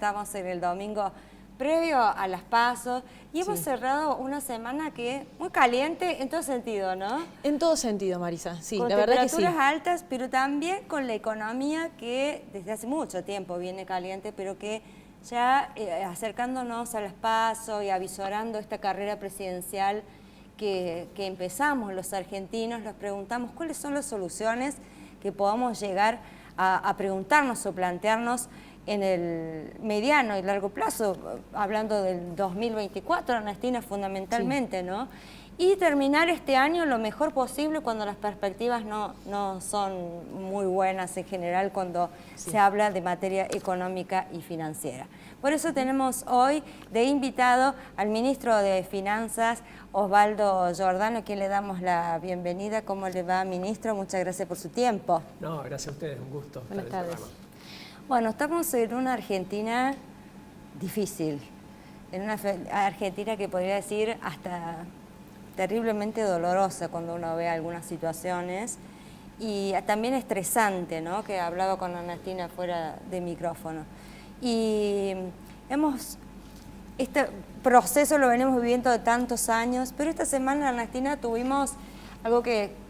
estamos en el domingo previo a las PASO y hemos cerrado una semana que muy caliente en todo sentido, ¿no? En todo sentido, Marisa, sí, con la verdad que sí. Con temperaturas altas, pero también con la economía que desde hace mucho tiempo viene caliente, pero que ya acercándonos a las PASO y avisorando esta carrera presidencial que empezamos los argentinos, nos preguntamos cuáles son las soluciones que podamos llegar a preguntarnos o plantearnos en el mediano y largo plazo, hablando del 2024, Ernestina, fundamentalmente, sí, ¿no? Y terminar este año lo mejor posible cuando las perspectivas no son muy buenas en general cuando se habla de materia económica y financiera. Por eso tenemos hoy de invitado al ministro de Finanzas, Osvaldo Giordano, a quien le damos la bienvenida. ¿Cómo le va, ministro? Muchas gracias por su tiempo. No, gracias a ustedes, un gusto. Buenas tardes. Bueno, estamos en una Argentina difícil, en una Argentina que podría decir hasta terriblemente dolorosa cuando uno ve algunas situaciones y también estresante, ¿no? Que hablaba con Ernestina fuera de micrófono. Y este proceso lo venimos viviendo de tantos años, pero esta semana, Ernestina, tuvimos algo que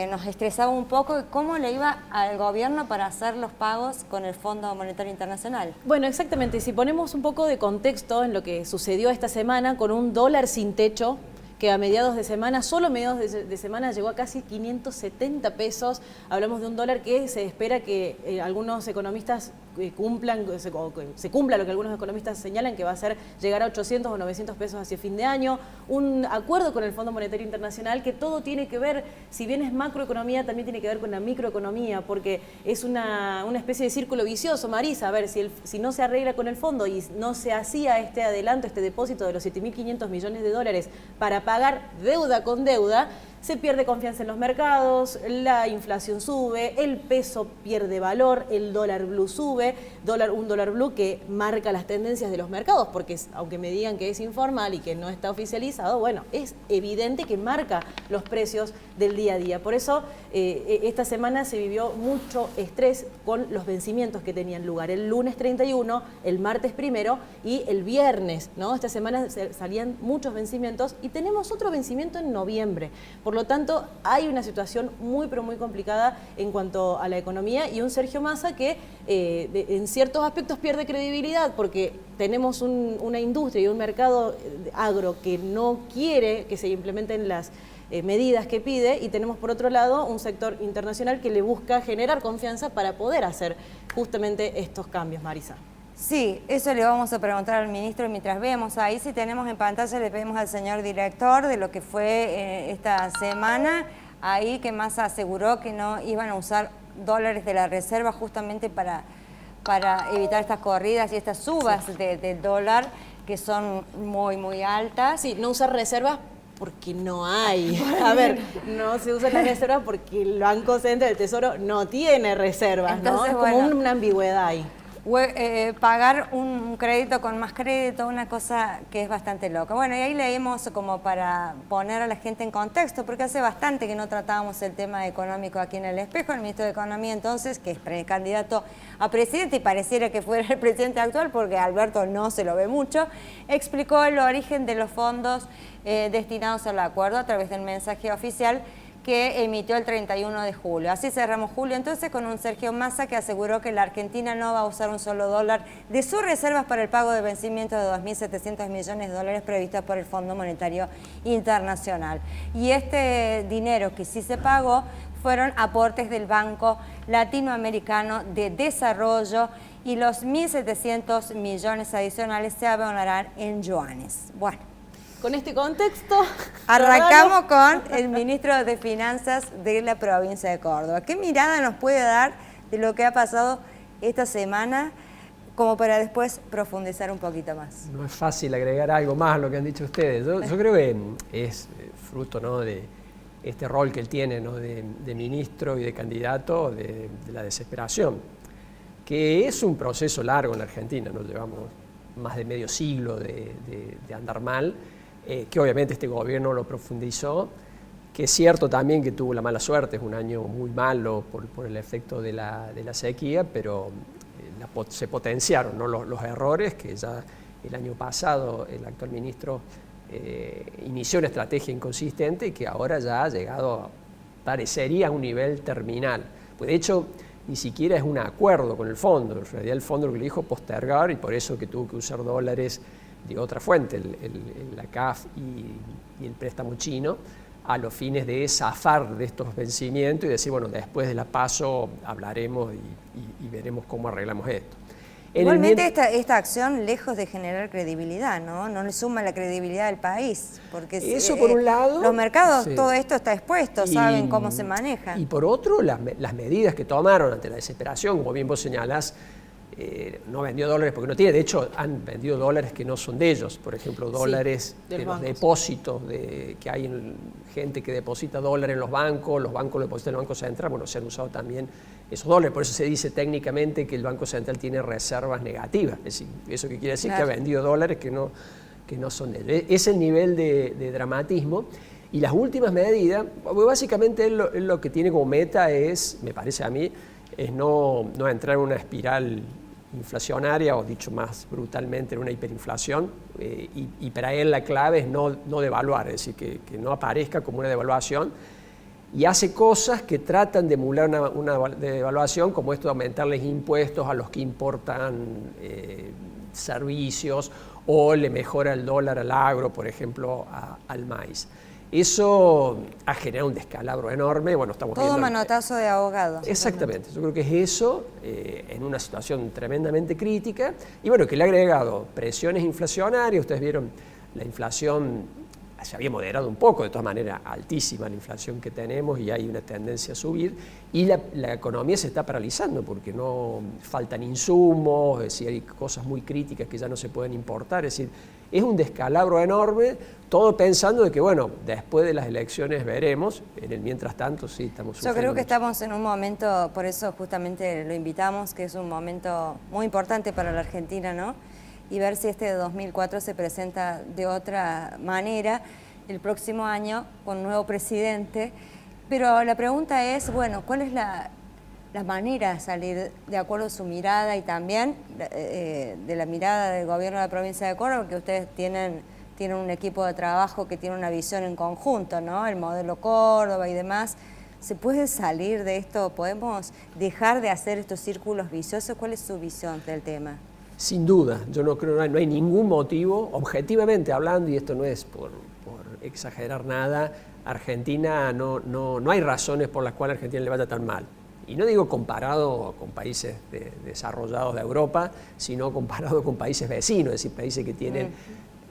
nos estresaba un poco, cómo le iba al gobierno para hacer los pagos con el Fondo Monetario Internacional. Bueno, exactamente, si ponemos un poco de contexto en lo que sucedió esta semana con un dólar sin techo, que a mediados de semana, solo a mediados de semana llegó a casi 570 pesos. Hablamos de un dólar que se espera que algunos economistas se cumpla lo que algunos economistas señalan, que va a ser llegar a 800 o 900 pesos hacia fin de año. Un acuerdo con el Fondo Monetario Internacional que todo tiene que ver, si bien es macroeconomía, también tiene que ver con la microeconomía, porque es una especie de círculo vicioso, Marisa. A ver, si no se arregla con el fondo y no se hacía este adelanto, este depósito de los 7.500 millones de dólares para pagar deuda con deuda, se pierde confianza en los mercados, la inflación sube, el peso pierde valor, el dólar blue sube, un dólar blue que marca las tendencias de los mercados, porque aunque me digan que es informal y que no está oficializado, bueno, es evidente que marca los precios del día a día. Por eso esta semana se vivió mucho estrés con los vencimientos que tenían lugar el lunes 31, el martes 1 y el viernes, ¿no? Esta semana salían muchos vencimientos y tenemos otro vencimiento en noviembre. Por lo tanto, hay una situación muy, pero muy complicada en cuanto a la economía y un Sergio Massa que en ciertos aspectos pierde credibilidad porque tenemos una industria y un mercado agro que no quiere que se implementen las medidas que pide y tenemos por otro lado un sector internacional que le busca generar confianza para poder hacer justamente estos cambios, Marisa. Sí, eso le vamos a preguntar al ministro mientras vemos. Ahí si tenemos en pantalla le pedimos al señor director de lo que fue esta semana. Ahí que Massa aseguró que no iban a usar dólares de la reserva justamente para evitar estas corridas y estas subas del dólar que son muy, muy altas. Sí, no usar reservas porque no hay. A ver, no se usa la reserva porque el Banco Central del Tesoro no tiene reservas. Entonces, ¿no? Es como una ambigüedad ahí. Pagar un crédito con más crédito, una cosa que es bastante loca. Bueno, y ahí leímos como para poner a la gente en contexto, porque hace bastante que no tratábamos el tema económico aquí en El Espejo. El ministro de Economía entonces, que es precandidato a presidente y pareciera que fuera el presidente actual, porque Alberto no se lo ve mucho, explicó el origen de los fondos destinados al acuerdo a través del mensaje oficial que emitió el 31 de julio. Así cerramos julio entonces con un Sergio Massa que aseguró que la Argentina no va a usar un solo dólar de sus reservas para el pago de vencimientos de 2.700 millones de dólares previstos por el Fondo Monetario Internacional. Y este dinero que sí se pagó fueron aportes del Banco Latinoamericano de Desarrollo y los 1.700 millones adicionales se abonarán en yuanes. Bueno. Con este contexto, arrancamos con el ministro de Finanzas de la provincia de Córdoba. ¿Qué mirada nos puede dar de lo que ha pasado esta semana como para después profundizar un poquito más? No es fácil agregar algo más a lo que han dicho ustedes. Yo creo que es fruto, ¿no?, de este rol que él tiene, ¿no?, de ministro y de candidato, de la desesperación, que es un proceso largo en la Argentina. Nos llevamos más de medio siglo de andar mal. Que obviamente este gobierno lo profundizó, que es cierto también que tuvo la mala suerte, es un año muy malo por el efecto de la sequía, pero la se potenciaron, ¿no? Los errores que ya el año pasado el actual ministro inició una estrategia inconsistente y que ahora ya ha llegado, parecería, a un nivel terminal. Pues de hecho, ni siquiera es un acuerdo con el fondo. En realidad el fondo lo que le dijo postergar, y por eso que tuvo que usar dólares de otra fuente, la CAF y el préstamo chino, a los fines de zafar de estos vencimientos y decir, bueno, después de la PASO hablaremos y veremos cómo arreglamos esto. Igualmente esta acción, lejos de generar credibilidad, no le suma la credibilidad del país, porque eso por un lado, los mercados, sí, todo esto está expuesto, saben cómo se manejan. Y por otro, las medidas que tomaron ante la desesperación, como bien vos señalás, no vendió dólares porque no tiene, de hecho han vendido dólares que no son de ellos, por ejemplo dólares de los depósitos, que hay gente que deposita dólares en los bancos lo depositan en el Banco Central, bueno, se han usado también esos dólares, por eso se dice técnicamente que el Banco Central tiene reservas negativas, es decir, eso que quiere decir que ha vendido dólares que no son de ellos. Es el nivel de dramatismo. Y las últimas medidas, básicamente lo que tiene como meta es, me parece a mí, es no entrar en una espiral inflacionaria, o dicho más brutalmente, en una hiperinflación, y para él la clave es no devaluar, es decir, que no aparezca como una devaluación, y hace cosas que tratan de emular una devaluación, como esto de aumentarles impuestos a los que importan servicios, o le mejora el dólar al agro, por ejemplo, al maíz. Eso ha generado un descalabro enorme. Bueno, estamos todo viendo manotazo de abogado. Exactamente, yo creo que es eso, en una situación tremendamente crítica, y bueno, que le ha agregado presiones inflacionarias. Ustedes vieron, la inflación se había moderado un poco, de todas maneras altísima la inflación que tenemos y hay una tendencia a subir, y la economía se está paralizando porque no faltan insumos, es decir, hay cosas muy críticas que ya no se pueden importar, es decir, es un descalabro enorme, todo pensando de que, bueno, después de las elecciones veremos, en el mientras tanto sí estamos sufriendo. Yo creo que mucho. estamos en un momento, por eso justamente lo invitamos, que es un momento muy importante para la Argentina, ¿no? Y ver si este de 2004 se presenta de otra manera el próximo año con un nuevo presidente. Pero la pregunta es, bueno, ¿cuál es la manera de salir de acuerdo a su mirada y también de la mirada del gobierno de la provincia de Córdoba? Porque ustedes tienen un equipo de trabajo que tiene una visión en conjunto, ¿no? El modelo Córdoba y demás. ¿Se puede salir de esto? ¿Podemos dejar de hacer estos círculos viciosos? ¿Cuál es su visión del tema? Sin duda, yo no creo, no hay ningún motivo, objetivamente hablando, y esto no es por exagerar nada, Argentina no hay razones por las cuales a Argentina le vaya tan mal. Y no digo comparado con países desarrollados de Europa, sino comparado con países vecinos, es decir, países que tienen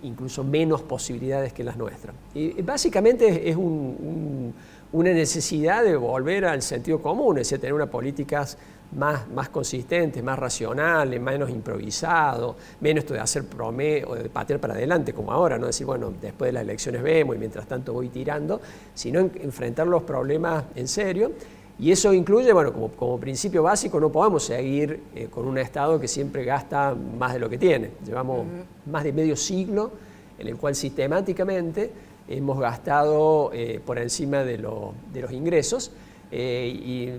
incluso menos posibilidades que las nuestras. Y básicamente es una necesidad de volver al sentido común, es decir, tener una políticas más consistentes, más racionales, menos improvisado, menos esto de hacer promedio, de patear para adelante como ahora, no decir, bueno, después de las elecciones vemos y mientras tanto voy tirando, sino enfrentar los problemas en serio. Y eso incluye, bueno, como principio básico, no podemos seguir con un Estado que siempre gasta más de lo que tiene. Llevamos más de medio siglo en el cual sistemáticamente hemos gastado por encima de los ingresos, y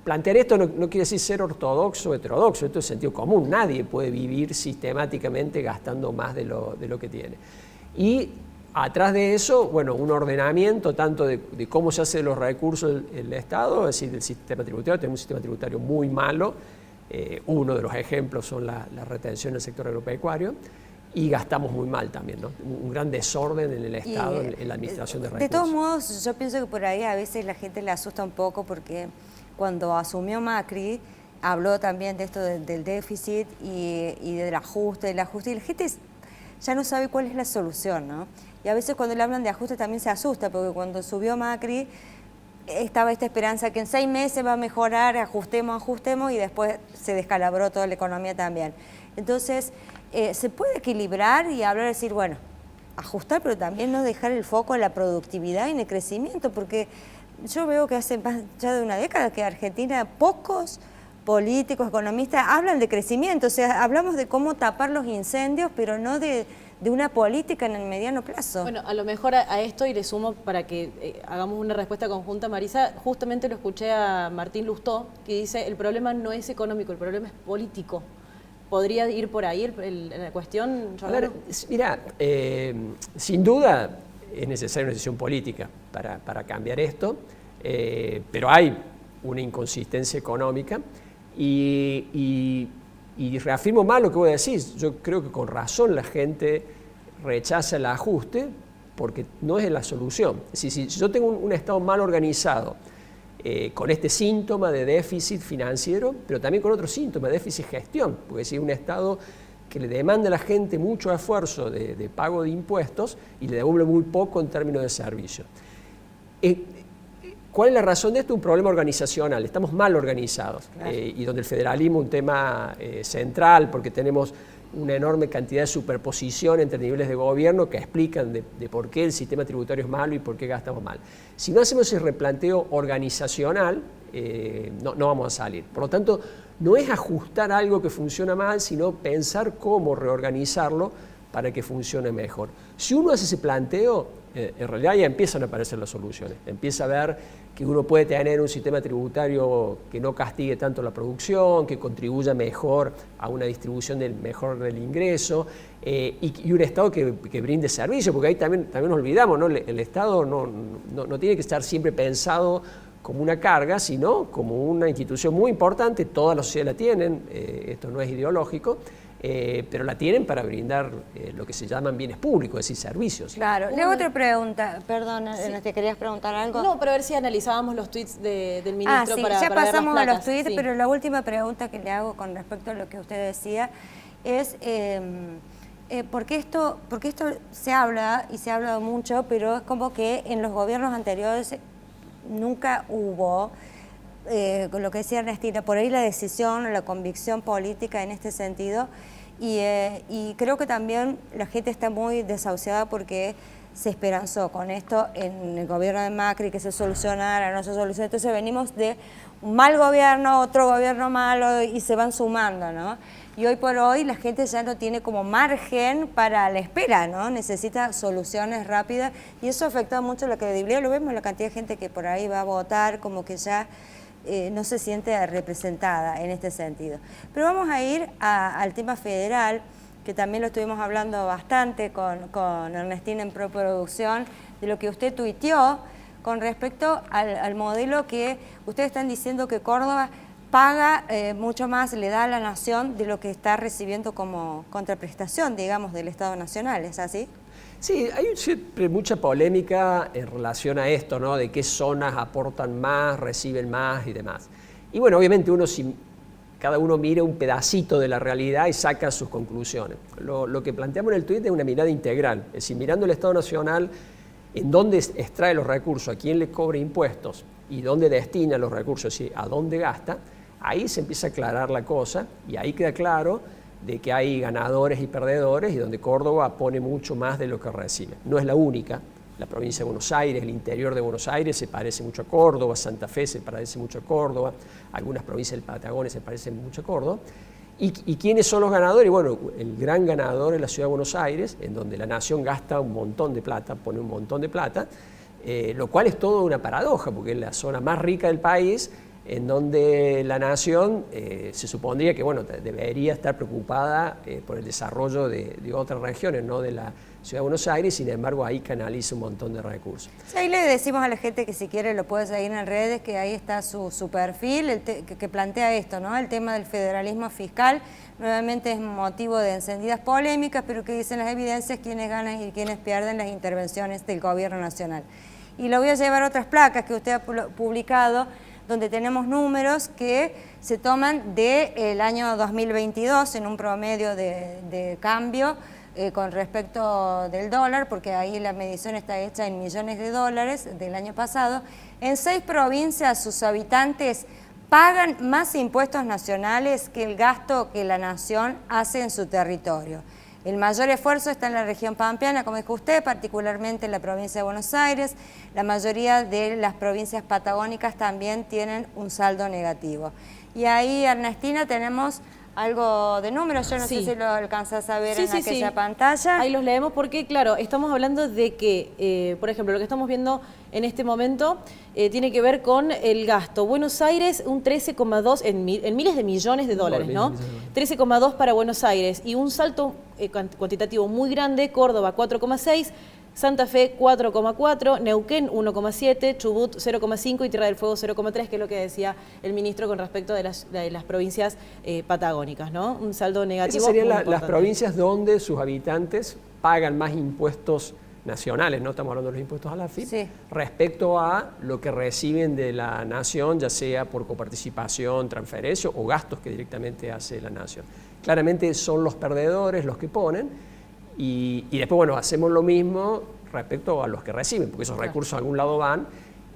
plantear esto no quiere decir ser ortodoxo o heterodoxo, esto es sentido común, nadie puede vivir sistemáticamente gastando más de lo que tiene. Y atrás de eso, bueno, un ordenamiento tanto de cómo se hace los recursos el Estado, es decir, del sistema tributario. Tenemos un sistema tributario muy malo, uno de los ejemplos son la retención del sector agropecuario, y gastamos muy mal también, ¿no? Un gran desorden en el Estado, en la administración de recursos. De todos modos, yo pienso que por ahí a veces la gente le asusta un poco porque cuando asumió Macri habló también de esto del déficit y del ajuste, y la gente ya no sabe cuál es la solución, ¿no? Y a veces cuando le hablan de ajuste también se asusta, porque cuando subió Macri estaba esta esperanza que en 6 meses va a mejorar, ajustemos, y después se descalabró toda la economía también. Entonces, se puede equilibrar y hablar, decir, bueno, ajustar, pero también no dejar el foco en la productividad y en el crecimiento, porque yo veo que hace más ya de una década que Argentina, pocos políticos, economistas hablan de crecimiento, o sea, hablamos de cómo tapar los incendios, pero no de una política en el mediano plazo. Bueno, a lo mejor a esto, y le sumo para que hagamos una respuesta conjunta, Marisa, justamente lo escuché a Martín Lustó, que dice, el problema no es económico, el problema es político. ¿Podría ir por ahí la cuestión? A ver, mira, sin duda es necesaria una decisión política para cambiar esto, pero hay una inconsistencia económica y reafirmo más lo que voy a decir. Yo creo que con razón la gente rechaza el ajuste porque no es la solución. Es decir, si yo tengo un Estado mal organizado, con este síntoma de déficit financiero, pero también con otro síntoma de déficit gestión, porque si es un Estado que le demanda a la gente mucho esfuerzo de pago de impuestos y le devuelve muy poco en términos de servicio. ¿Cuál es la razón de esto? Un problema organizacional, estamos mal organizados, claro. Y donde el federalismo es un tema central, porque tenemos una enorme cantidad de superposición entre niveles de gobierno que explican de por qué el sistema tributario es malo y por qué gastamos mal. Si no hacemos ese replanteo organizacional, no vamos a salir. Por lo tanto, no es ajustar algo que funciona mal, sino pensar cómo reorganizarlo para que funcione mejor. Si uno hace ese planteo, en realidad ya empiezan a aparecer las soluciones. Empieza a ver que uno puede tener un sistema tributario que no castigue tanto la producción, que contribuya mejor a una distribución mejor del ingreso, y un Estado que brinde servicio, porque ahí también nos olvidamos, ¿no? El Estado no tiene que estar siempre pensado como una carga, sino como una institución muy importante. Todas las sociedades la tienen, esto no es ideológico, pero la tienen para brindar lo que se llaman bienes públicos, es decir, servicios. Claro. Le hago otra pregunta, perdón, sí. ¿Te querías preguntar algo? No, pero a ver si analizábamos los tweets del ministro sí, para ya para pasamos ver las placas. a los tweets, Sí. pero la última pregunta que le hago con respecto a lo que usted decía es porque esto se habla y se ha hablado mucho, pero es como que en los gobiernos anteriores nunca hubo, con lo que decía Ernestina, por ahí la decisión, la convicción política en este sentido, y creo que también la gente está muy desahuciada porque se esperanzó con esto en el gobierno de Macri que se solucionara, no se solucionó. Entonces venimos de un mal gobierno, otro gobierno malo y se van sumando, ¿no? Y hoy por hoy la gente ya no tiene como margen para la espera, ¿no? Necesita soluciones rápidas y eso afecta mucho la credibilidad. Lo vemos, la cantidad de gente que por ahí va a votar, como que ya no se siente representada en este sentido. Pero vamos a ir al tema federal, que también lo estuvimos hablando bastante con Ernestina en Proproducción, de lo que usted tuiteó con respecto al modelo que ustedes están diciendo que Córdoba paga mucho más, le da a la nación de lo que está recibiendo como contraprestación, digamos, del Estado Nacional, ¿es así? Sí, hay siempre mucha polémica en relación a esto, ¿no? De qué zonas aportan más, reciben más y demás. Y bueno, obviamente cada uno mira un pedacito de la realidad y saca sus conclusiones. Lo que planteamos en el tuit es una mirada integral, es decir, mirando el Estado Nacional, en dónde extrae los recursos, a quién le cobra impuestos y dónde destina los recursos, es decir, a dónde gasta, ahí se empieza a aclarar la cosa y ahí queda claro de que hay ganadores y perdedores y donde Córdoba pone mucho más de lo que recibe. No es la única, la provincia de Buenos Aires, el interior de Buenos Aires se parece mucho a Córdoba, Santa Fe se parece mucho a Córdoba, algunas provincias del Patagonia se parecen mucho a Córdoba. ¿Y quiénes son los ganadores? Bueno, el gran ganador es la ciudad de Buenos Aires, en donde la nación gasta un montón de plata, pone un montón de plata, lo cual es todo una paradoja, porque es la zona más rica del país, en donde la nación se supondría que bueno, debería estar preocupada por el desarrollo de otras regiones, no de la Ciudad de Buenos Aires, sin embargo ahí canaliza un montón de recursos. Sí, ahí le decimos a la gente que si quiere lo puede seguir en redes, que ahí está su perfil, que plantea esto, ¿no? El tema del federalismo fiscal, nuevamente es motivo de encendidas polémicas, pero que dicen las evidencias quiénes ganan y quiénes pierden las intervenciones del gobierno nacional. Y lo voy a llevar a otras placas que usted ha publicado, donde tenemos números que se toman del año 2022 en un promedio de cambio con respecto del dólar, porque ahí la medición está hecha en millones de dólares del año pasado. En 6 provincias sus habitantes pagan más impuestos nacionales que el gasto que la nación hace en su territorio. El mayor esfuerzo está en la región pampeana, como dijo usted, particularmente en la provincia de Buenos Aires. La mayoría de las provincias patagónicas también tienen un saldo negativo. Y ahí, Ernestina, tenemos algo de números. Yo no Sí. sé si lo alcanzás a ver Sí, en sí, aquella sí. pantalla. Ahí los leemos porque, claro, estamos hablando de que, por ejemplo, lo que estamos viendo en este momento tiene que ver con el gasto. Buenos Aires, un 13,2 en miles de millones de dólares, ¿no? 13,2 para Buenos Aires y un salto cuantitativo muy grande, Córdoba 4,6, Santa Fe 4,4, Neuquén 1,7, Chubut 0,5 y Tierra del Fuego 0,3, que es lo que decía el ministro con respecto de las provincias patagónicas, ¿no? Un saldo negativo. Esas serían muy las importante. provincias donde sus habitantes pagan más impuestos nacionales, no estamos hablando de los impuestos a la AFIP, Sí. respecto a lo que reciben de la nación, ya sea por coparticipación, transferencia o gastos que directamente hace la nación. Claramente son los perdedores los que ponen y después, bueno, hacemos lo mismo respecto a los que reciben, porque esos recursos a algún lado van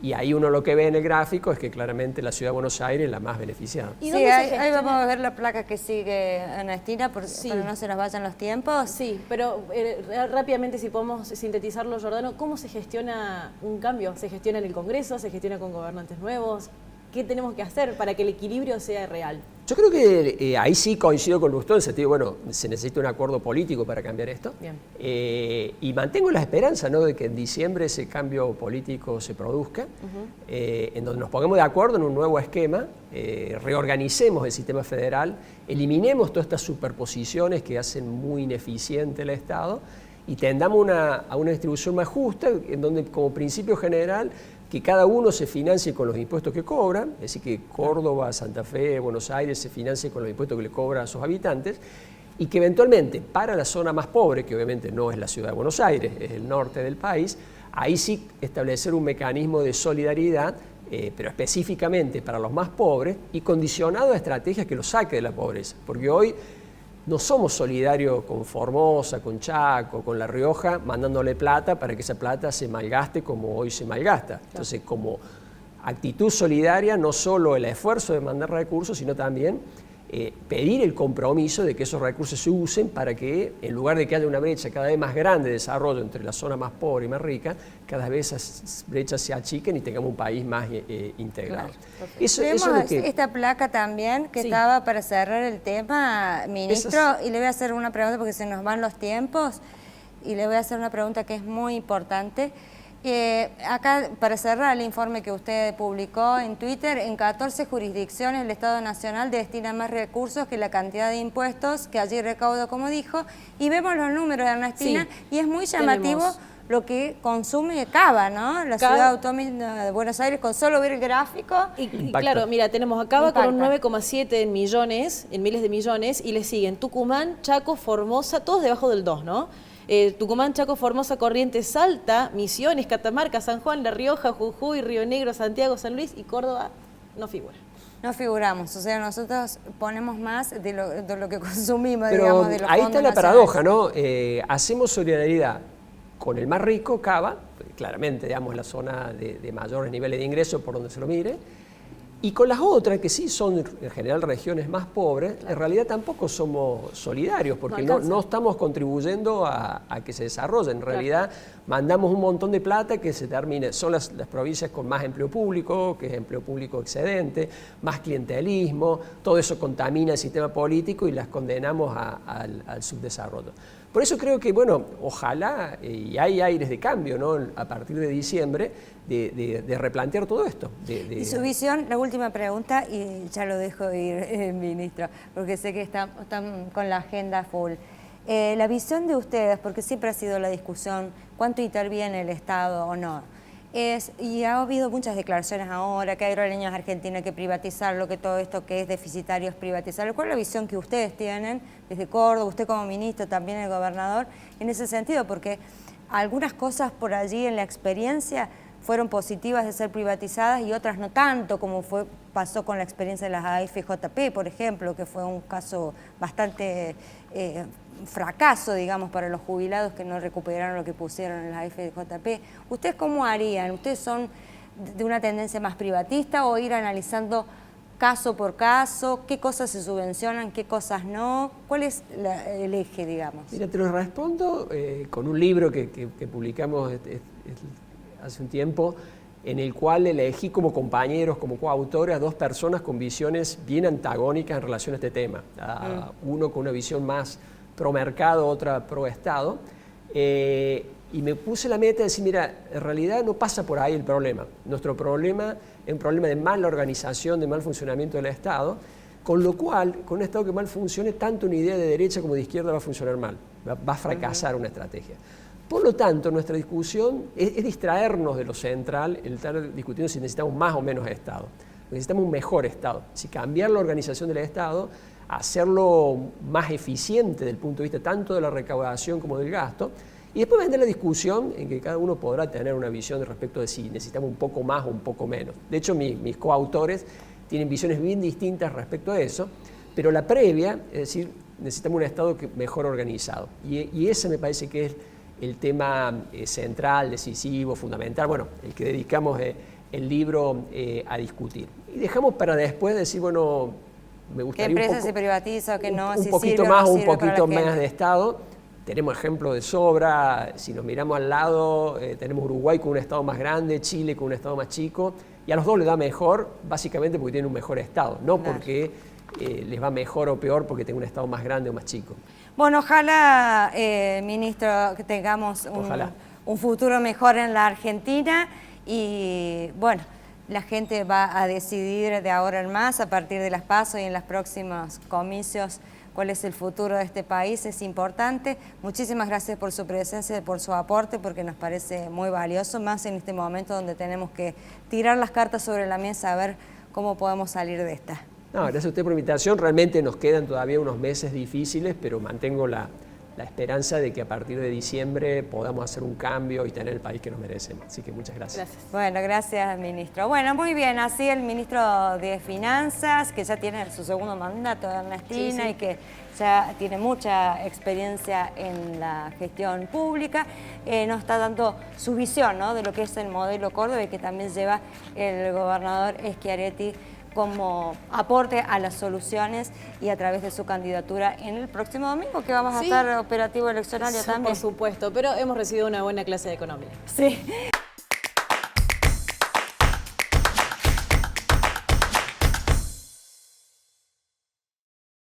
y ahí uno lo que ve en el gráfico es que claramente la Ciudad de Buenos Aires es la más beneficiada. ¿Y Sí, dónde se ahí gestiona? vamos a ver la placa que sigue, Ernestina, Sí. para no se nos vayan los tiempos. Sí, pero rápidamente, si podemos sintetizarlo, Giordano, ¿cómo se gestiona un cambio? ¿Se gestiona en el Congreso? ¿Se gestiona con gobernantes nuevos? ¿Qué tenemos que hacer para que el equilibrio sea real? Yo creo que ahí sí coincido con usted en el sentido, bueno, se necesita un acuerdo político para cambiar esto. Bien. Y mantengo la esperanza, ¿no?, de que en diciembre ese cambio político se produzca, en donde nos pongamos de acuerdo en un nuevo esquema, reorganicemos el sistema federal, eliminemos todas estas superposiciones que hacen muy ineficiente el Estado y tendamos a una distribución más justa, en donde como principio general que cada uno se financie con los impuestos que cobran, es decir, que Córdoba, Santa Fe, Buenos Aires se financie con los impuestos que le cobra a sus habitantes, y que eventualmente para la zona más pobre, que obviamente no es la ciudad de Buenos Aires, es el norte del país, ahí sí establecer un mecanismo de solidaridad, pero específicamente para los más pobres y condicionado a estrategias que los saque de la pobreza, porque hoy no somos solidarios con Formosa, con Chaco, con La Rioja, mandándole plata para que esa plata se malgaste como hoy se malgasta. Entonces, como actitud solidaria, no solo el esfuerzo de mandar recursos, sino también pedir el compromiso de que esos recursos se usen para que, en lugar de que haya una brecha cada vez más grande de desarrollo entre la zona más pobre y más rica, cada vez esas brechas se achiquen y tengamos un país más integrado. Claro, Eso vemos es lo que... esta placa también que Sí. estaba para cerrar el tema, ministro, Esas- y le voy a hacer una pregunta porque se nos van los tiempos, y le voy a hacer una pregunta que es muy importante. Acá, para cerrar el informe que usted publicó en Twitter, en 14 jurisdicciones el Estado Nacional destina más recursos que la cantidad de impuestos que allí recauda, como dijo, y vemos los números de Ernestina, Sí, y es muy llamativo tenemos. lo que consume Cava, ¿no? La Cava. ciudad autónoma de Buenos Aires, con solo ver el gráfico. Y Impacta. claro, mira, tenemos a Cava con un Impacta. 9,7 en millones, en miles de millones, y le siguen Tucumán, Chaco, Formosa, todos debajo del 2, ¿no? Tucumán, Chaco, Formosa, Corrientes, Salta, Misiones, Catamarca, San Juan, La Rioja, Jujuy, Río Negro, Santiago, San Luis y Córdoba no figura. No figuramos, o sea, nosotros ponemos más de lo que consumimos, Pero digamos, de los ahí fondos está la nacionales. paradoja, ¿no? Hacemos solidaridad con el más rico, Cava, claramente, digamos, la zona de mayores niveles de ingreso por donde se lo mire, y con las otras, que sí son en general regiones más pobres, en realidad tampoco somos solidarios, porque no estamos contribuyendo a que se desarrollen. En realidad mandamos un montón de plata que se termine. Son las provincias con más empleo público, que es empleo público excedente, más clientelismo, todo eso contamina el sistema político y las condenamos al subdesarrollo. Por eso creo que, bueno, ojalá, y hay aires de cambio, ¿no?, a partir de diciembre, de replantear todo esto. Y su visión, la última pregunta, y ya lo dejo ir, ministro, porque sé que están con la agenda full. La visión de ustedes, porque siempre ha sido la discusión, ¿cuánto interviene el Estado o no? Y ha habido muchas declaraciones ahora, que hay aerolíneas argentinas que privatizarlo, que todo esto que es deficitario es privatizarlo. ¿Cuál es la visión que ustedes tienen desde Córdoba, usted como ministro, también el gobernador, en ese sentido? Porque algunas cosas por allí en la experiencia fueron positivas de ser privatizadas y otras no tanto, como pasó con la experiencia de las AFJP, por ejemplo, que fue un caso bastante fracaso, digamos, para los jubilados que no recuperaron lo que pusieron en las AFJP. ¿Ustedes cómo harían? ¿Ustedes son de una tendencia más privatista o ir analizando caso por caso? ¿Qué cosas se subvencionan, qué cosas no? ¿Cuál es el eje, digamos? Mira, te lo respondo con un libro que publicamos hace un tiempo, en el cual elegí como compañeros, como coautores, a dos personas con visiones bien antagónicas en relación a este tema. Uno con una visión más pro mercado, otra pro Estado. Y me puse la meta de decir, mira, en realidad no pasa por ahí el problema. Nuestro problema es un problema de mala organización, de mal funcionamiento del Estado, con lo cual, con un Estado que mal funcione, tanto una idea de derecha como de izquierda va a funcionar mal, va a fracasar una estrategia. Por lo tanto, nuestra discusión es distraernos de lo central, el estar discutiendo si necesitamos más o menos Estado. Necesitamos un mejor Estado. Si cambiar la organización del Estado, hacerlo más eficiente desde el punto de vista tanto de la recaudación como del gasto, y después vendrá la discusión en que cada uno podrá tener una visión respecto de si necesitamos un poco más o un poco menos. De hecho, mis coautores tienen visiones bien distintas respecto a eso, pero la previa, es decir, necesitamos un Estado mejor organizado. Y ese me parece que es el tema central, decisivo, fundamental, bueno, el que dedicamos el libro a discutir. Y dejamos para después decir, bueno, me gustaría ¿qué empresa se privatiza o qué no? Un si poquito sirve, más no o un sirve para la poquito más gente. de Estado. Tenemos ejemplos de sobra, si nos miramos al lado, tenemos Uruguay con un Estado más grande, Chile con un Estado más chico, y a los dos les da mejor, básicamente porque tienen un mejor Estado, no Claro. porque les va mejor o peor porque tengan un Estado más grande o más chico. Bueno, ojalá, ministro, que tengamos Ojalá. un futuro mejor en la Argentina y, bueno, la gente va a decidir de ahora en más, a partir de las PASO y en los próximos comicios, cuál es el futuro de este país. Es importante. Muchísimas gracias por su presencia, por su aporte, porque nos parece muy valioso, más en este momento donde tenemos que tirar las cartas sobre la mesa a ver cómo podemos salir de esta. No, gracias a usted por la invitación. Realmente nos quedan todavía unos meses difíciles, pero mantengo la esperanza de que a partir de diciembre podamos hacer un cambio y tener el país que nos merecemos. Así que muchas gracias. Gracias. Bueno, gracias, ministro. Bueno, muy bien, así el ministro de Finanzas, que ya tiene su segundo mandato, Ernestina, Sí. y que ya tiene mucha experiencia en la gestión pública, nos está dando su visión, ¿no?, de lo que es el modelo Córdoba y que también lleva el gobernador Schiaretti como aporte a las soluciones y a través de su candidatura en el próximo domingo, que vamos a Sí. estar operativo eleccionario Sí, también. por supuesto, pero hemos recibido una buena clase de economía. Sí.